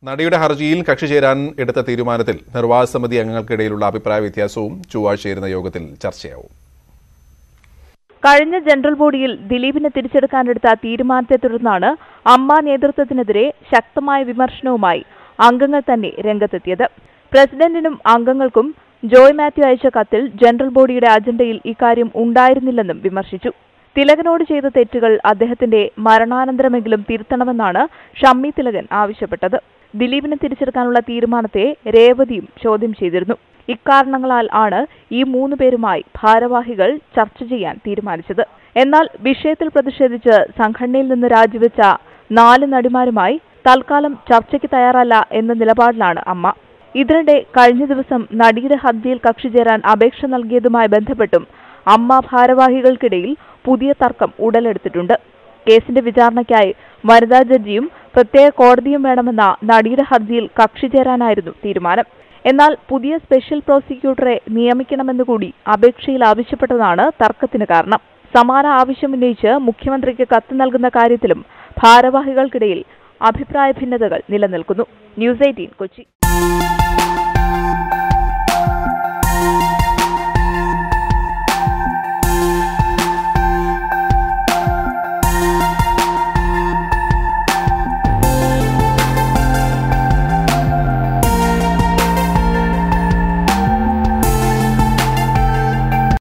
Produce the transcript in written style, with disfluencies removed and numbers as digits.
നടിയുടെ ഹർജിയിൽ കക്ഷി ചേരാൻ എടുത്ത തീരുമാനത്തിൽ നിർവാഹക സമിതി അംഗങ്ങൾക്കിടയിലുള്ള അഭിപ്രായ വ്യത്യാസവും ചൊവ്വാഴ്ച ചേരുന്ന യോഗത്തിൽ ചർച്ചയാവും. കഴിഞ്ഞ ജനറൽ ബോഡിയിൽ ദിലീപിനെ തിരിച്ചെടുക്കാനെടുത്ത തീരുമാനത്തെ തുടർന്നാണ് അമ്മ നേതൃത്വത്തിനെതിരെ ശക്തമായ വിമർശനവുമായി അംഗങ്ങൾ തന്നെ രംഗത്തെത്തിയത്. പ്രസിഡന്റിനും അംഗങ്ങൾക്കും ജോയ് മാത്യു അയച്ച കത്തിൽ ജനറൽ ബോഡിയുടെ അജണ്ടയിൽ ഇക്കാര്യം ഉണ്ടായിരുന്നില്ലെന്നും വിമർശിച്ചു. തിലകനോട് ചെയ്ത തെറ്റുകൾ അദ്ദേഹത്തിന്റെ മരണാനന്തരമെങ്കിലും തിരുത്തണമെന്നാണ് ഷമ്മി തിലകൻ ആവശ്യപ്പെട്ടത്. ദിലീപിനെ തിരിച്ചെടുക്കാനുള്ള തീരുമാനത്തെ രേവതിയും ചോദ്യം ചെയ്തിരുന്നു. ഇക്കാരണങ്ങളാൽ ആണ് ഈ 3 പേരുമായി ഭാരവാഹികൾ ചർച്ച ചെയ്യാൻ തീരുമാനിച്ചത്. എന്നാൽ വിഷയത്തിൽ പ്രതിഷേധിച്ച് സംഘടനയിൽ നിന്ന് രാജിവെച്ച 4 നടിമാരുമായി തൽക്കാലം ചർച്ചയ്ക്ക് തയ്യാറല്ല എന്ന നിലപാടിലാണ് അമ്മ. ഇതിനിടെ കഴിഞ്ഞ ദിവസം നടിയുടെ ഹർജിയിൽ കക്ഷി ചേരാൻ അപേക്ഷ നൽകിയതുമായി ബന്ധപ്പെട്ടും അമ്മ ഭാരവാഹികൾക്കിടയിൽ പുതിയ തർക്കം ഉടലെടുത്തിട്ടുണ്ട്. കേസിന്റെ വിചാരണയ്ക്കായി വനിതാ ജഡ്ജിയും പ്രത്യേക കോടതിയും വേണമെന്ന നടിയുടെ ഹർജിയിൽ കക്ഷി ചേരാനായിരുന്നു തീരുമാനം. എന്നാൽ പുതിയ സ്പെഷ്യൽ പ്രോസിക്യൂട്ടറെ നിയമിക്കണമെന്നുകൂടി അപേക്ഷയിൽ ആവശ്യപ്പെട്ടതാണ് തർക്കത്തിന് കാരണം. സമാന ആവശ്യമുന്നയിച്ച് മുഖ്യമന്ത്രിക്ക് കത്ത് നൽകുന്ന കാര്യത്തിലും ഭാരവാഹികൾക്കിടയിൽ അഭിപ്രായ ഭിന്നതകൾ നിലനിൽക്കുന്നു. ന്യൂസ് 18 കൊച്ചി.